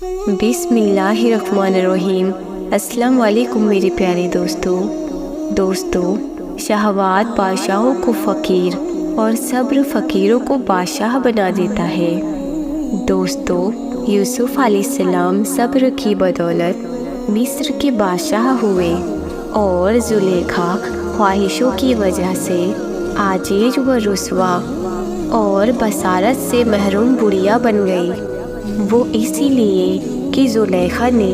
بسم اللہ الرحمن الرحیم۔ السلام علیکم میرے پیارے دوستو، شہوات بادشاہوں کو فقیر اور صبر فقیروں کو بادشاہ بنا دیتا ہے۔ دوستو، یوسف علیہ السلام صبر کی بدولت مصر کے بادشاہ ہوئے اور زلیخا خواہشوں کی وجہ سے عاجز و رسوا اور بصارت سے محروم بڑھیا بن گئی۔ وہ اسی لیے کہ زلیخا نے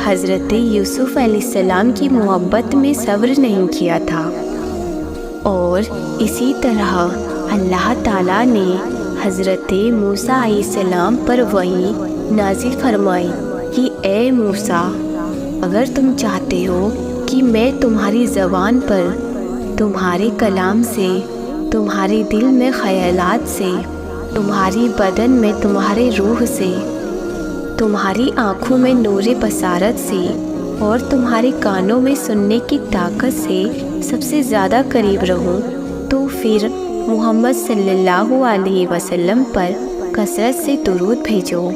حضرت یوسف علیہ السلام کی محبت میں صبر نہیں کیا تھا، اور اسی طرح اللہ تعالیٰ نے حضرت موسیٰ علیہ السلام پر وحی نازل فرمائی کہ اے موسیٰ، اگر تم چاہتے ہو کہ میں تمہاری زبان پر، تمہارے کلام سے، تمہارے دل میں خیالات سے، تمہاری بدن میں تمہارے روح سے، تمہاری آنکھوں میں نور بصارت سے اور تمہارے کانوں میں سننے کی طاقت سے سب سے زیادہ قریب رہوں، تو پھر محمد صلی اللہ علیہ وسلم پر کثرت سے درود بھیجو۔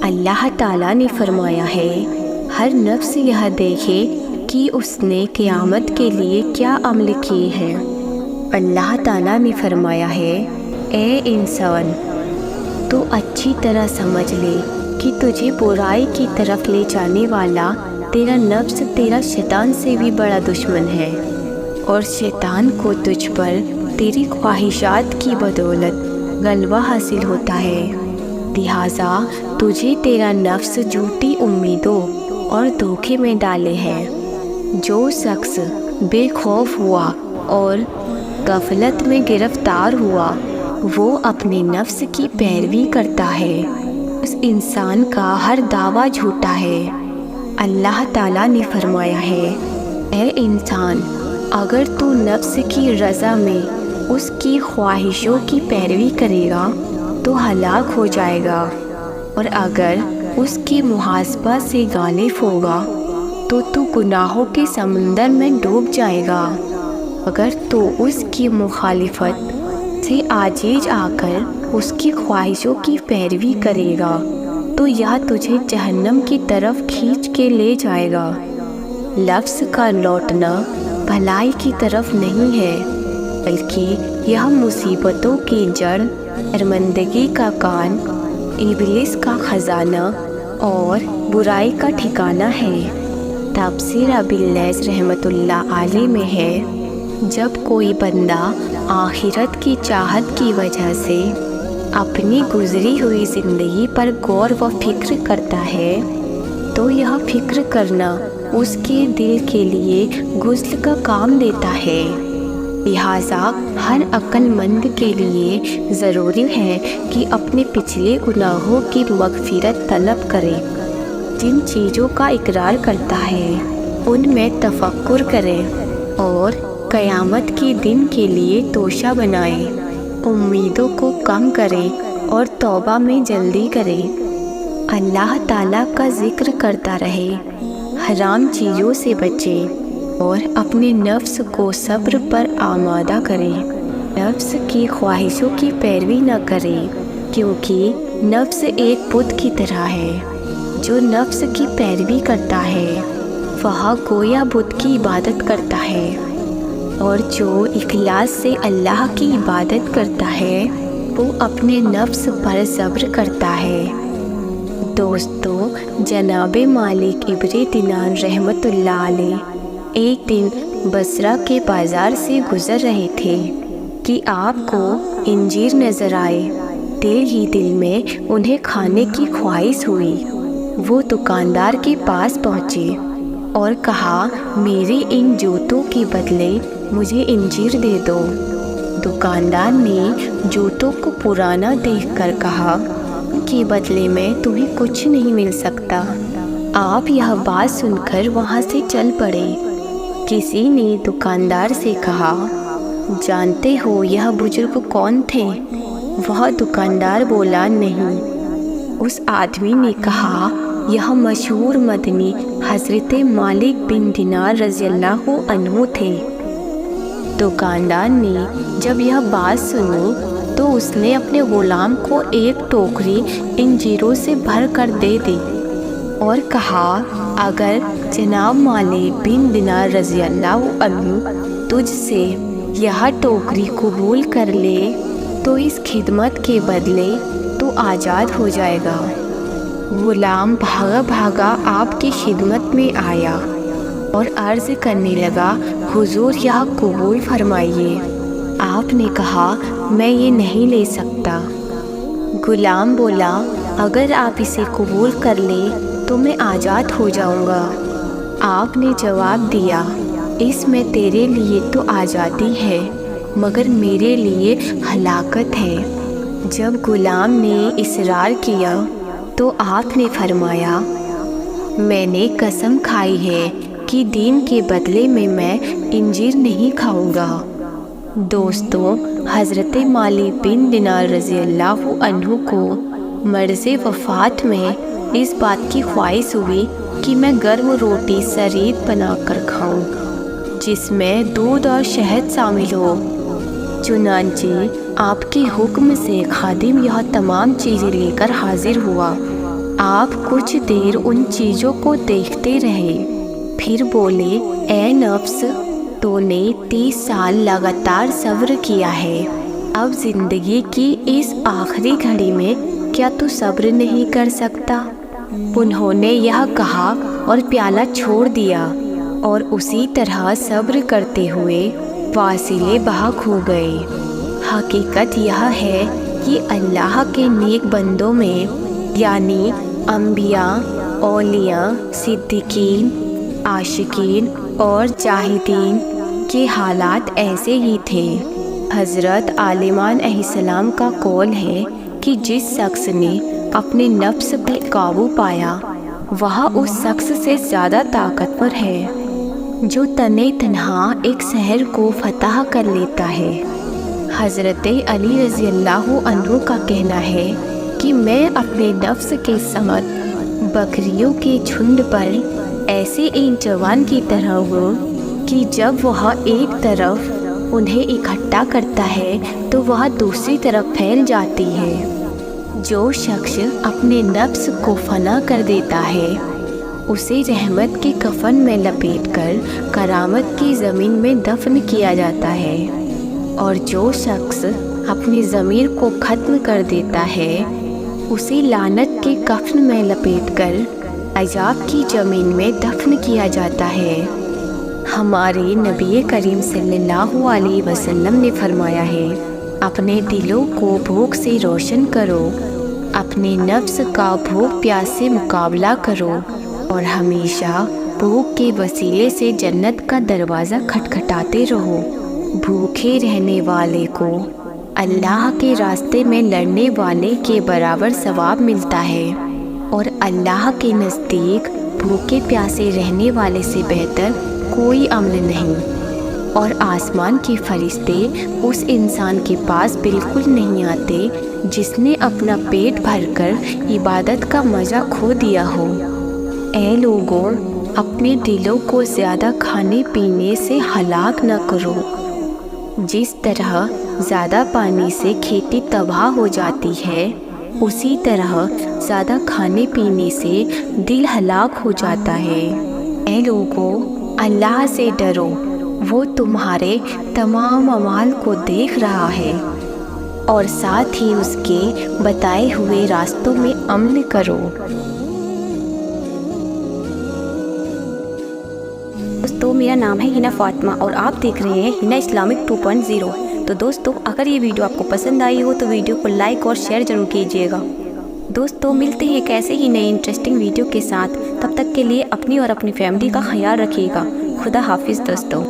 اللہ تعالیٰ نے فرمایا ہے، ہر نفس یہ دیکھے کہ اس نے قیامت کے لیے کیا عمل کیے ہیں۔ اللہ تعالیٰ نے فرمایا ہے، اے انسان، تو اچھی طرح سمجھ لے کہ تجھے برائی کی طرف لے جانے والا تیرا نفس تیرا شیطان سے بھی بڑا دشمن ہے، اور شیطان کو تجھ پر تیری خواہشات کی بدولت غلبہ حاصل ہوتا ہے۔ لہٰذا تجھے تیرا نفس جھوٹی امیدوں اور دھوکے میں ڈالے ہے۔ جو شخص بے خوف ہوا اور غفلت میں گرفتار ہوا، وہ اپنے نفس کی پیروی کرتا ہے۔ اس انسان کا ہر دعویٰ جھوٹا ہے۔ اللہ تعالیٰ نے فرمایا ہے، اے انسان، اگر تو نفس کی رضا میں اس کی خواہشوں کی پیروی کرے گا تو ہلاک ہو جائے گا، اور اگر اس کی محاسبہ سے غالب ہوگا تو گناہوں کے سمندر میں ڈوب جائے گا۔ اگر تو اس کی مخالفت سے عاجز آ کر اس کی خواہشوں کی پیروی کرے گا تو یہ تجھے جہنم کی طرف کھینچ کے لے جائے گا۔ لفظ کا لوٹنا بھلائی کی طرف نہیں ہے، بلکہ یہ مصیبتوں کی جڑ، شرمندگی کا کان، ابلیس کا خزانہ اور برائی کا ٹھکانہ ہے۔ تفسیر ابی اللیث رحمۃ اللہ علیہ میں ہے، جب کوئی بندہ آخرت کی چاہت کی وجہ سے اپنی گزری ہوئی زندگی پر غور و فکر کرتا ہے تو یہ فکر کرنا اس کے دل کے لیے غسل کا کام دیتا ہے۔ لہٰذا ہر عقل مند کے لیے ضروری ہے کہ اپنے پچھلے گناہوں کی مغفرت طلب کرے، جن چیزوں کا اقرار کرتا ہے ان میں تفکر کرے اور قیامت کے دن کے لیے توشہ بنائے، امیدوں کو کم کرے اور توبہ میں جلدی کرے، اللہ تعالیٰ کا ذکر کرتا رہے، حرام چیزوں سے بچے اور اپنے نفس کو صبر پر آمادہ کرے، نفس کی خواہشوں کی پیروی نہ کرے، کیونکہ نفس ایک بت کی طرح ہے۔ جو نفس کی پیروی کرتا ہے وہ گویا بت کی عبادت کرتا ہے، اور جو اخلاص سے اللہ کی عبادت کرتا ہے وہ اپنے نفس پر صبر کرتا ہے۔ دوستو، جناب مالک ابن دینار رحمۃ اللہ علیہ ایک دن بصرہ کے بازار سے گزر رہے تھے کہ آپ کو انجیر نظر آئے۔ دل ہی دل میں انہیں کھانے کی خواہش ہوئی۔ وہ دکاندار کے پاس پہنچے اور کہا، میرے ان جوتوں کے بدلے مجھے انجیر دے دو۔ دکاندار نے جوتوں کو پرانا دیکھ کر کہا، ان کے بدلے میں تمہیں کچھ نہیں مل سکتا۔ آپ یہ بات سن کر وہاں سے چل پڑے۔ کسی نے دکاندار سے کہا، جانتے ہو یہ بزرگ کون تھے؟ وہ دکاندار بولا، نہیں۔ اس آدمی نے کہا، یہ مشہور مدنی حضرت مالک بن دینار رضی اللہ عنہ تھے۔ دکاندار نے جب یہ بات سنی تو اس نے اپنے غلام کو ایک ٹوکری انجیروں سے بھر کر دے دی اور کہا اگر جناب مالک بن دینار رضی اللہ عنہ تجھ سے یہ ٹوکری قبول کر لے تو اس خدمت کے بدلے تو آزاد ہو جائے گا۔ غلام بھاگا بھاگا آپ کی خدمت میں آیا اور عرض کرنے لگا حضور یہ قبول فرمائیے۔ آپ نے کہا میں یہ نہیں لے سکتا۔ غلام بولا اگر آپ اسے قبول کر لیں تو میں آزاد ہو جاؤں گا۔ آپ نے جواب دیا اس میں تیرے لیے تو آزادی ہے مگر میرے لیے ہلاکت ہے۔ جب غلام نے اصرار کیا تو آپ نے فرمایا میں نے قسم کھائی ہے کہ دین کے بدلے میں انجیر نہیں کھاؤں گا۔ دوستو، حضرت مالک بن دینار رضی اللہ عنہ کو مرض وفات میں اس بات کی خواہش ہوئی کہ میں گرم روٹی سرید بنا کر کھاؤں جس میں دودھ اور شہد شامل ہو۔ چنانچہ آپ کے حکم سے خادم یہ تمام چیزیں لے کر حاضر ہوا۔ آپ کچھ دیر ان چیزوں کو دیکھتے رہے، پھر بولے اے نفس، تو نے 30 سال لگاتار صبر کیا ہے، اب زندگی کی اس آخری گھڑی میں کیا تو صبر نہیں کر سکتا؟ انہوں نے یہ کہا اور پیالہ چھوڑ دیا اور اسی طرح صبر کرتے ہوئے فاصلے بحق ہو گئے۔ حقیقت یہ ہے کہ اللہ کے نیک بندوں میں یعنی انبیاء، اولیاء، صدیقین، عاشقین اور جاہدین کے حالات ایسے ہی تھے۔ حضرت علیمان علیہ السلام کا قول ہے کہ جس شخص نے اپنے نفس پر قابو پایا وہ اس شخص سے زیادہ طاقتور ہے جو تنے تنہا ایک شہر کو فتح کر لیتا ہے۔ حضرت علی رضی اللہ عنہ کا کہنا ہے کہ میں اپنے نفس کے سمت بکریوں کے جھنڈ پر ایسے ایک جوان کی طرح ہوں کہ جب وہ ایک طرف انہیں اکٹھا کرتا ہے تو وہ دوسری طرف پھیل جاتی ہے۔ جو شخص اپنے نفس کو فنا کر دیتا ہے اسے رحمت کے کفن میں لپیٹ کر کرامت کی زمین میں دفن کیا جاتا ہے، اور جو شخص اپنی ضمیر کو ختم کر دیتا ہے اسے لعنت کے کفن میں لپیٹ کر عذاب کی زمین میں دفن کیا جاتا ہے۔ ہمارے نبی کریم صلی اللہ علیہ وسلم نے فرمایا ہے اپنے دلوں کو بھوک سے روشن کرو، اپنے نفس کا بھوک پیاس سے مقابلہ کرو اور ہمیشہ بھوک کے وسیلے سے جنت کا دروازہ کھٹکھٹاتے رہو۔ بھوکے رہنے والے کو اللہ کے راستے میں لڑنے والے کے برابر ثواب ملتا ہے، اور اللہ کے نزدیک بھوکے پیاسے رہنے والے سے بہتر کوئی عمل نہیں، اور آسمان کے فرشتے اس انسان کے پاس بالکل نہیں آتے جس نے اپنا پیٹ بھر کر عبادت کا مزہ کھو دیا ہو۔ اے لوگوں، اپنے دلوں کو زیادہ کھانے پینے سے ہلاک نہ کرو۔ جس طرح زیادہ پانی سے کھیتی تباہ ہو جاتی ہے اسی طرح زیادہ کھانے پینے سے دل ہلاک ہو جاتا ہے۔ اے لوگوں، اللہ سے ڈرو، وہ تمہارے تمام اعمال کو دیکھ رہا ہے، اور ساتھ ہی اس کے بتائے ہوئے راستوں میں عمل کرو۔ دوستو، میرا نام ہے ہنا فاطمہ اور آپ دیکھ رہے ہیں ہنا اسلامک 2.0۔ تو دوستو، اگر یہ ویڈیو آپ کو پسند آئی ہو تو ویڈیو کو لائک اور شیئر ضرور کیجیے گا۔ دوستو، ملتے ہیں ایک ایسے ہی نئے انٹرسٹنگ ویڈیو کے ساتھ، تب تک کے لیے اپنی اور اپنی فیملی کا خیال رکھیے گا۔ خدا حافظ دوستو۔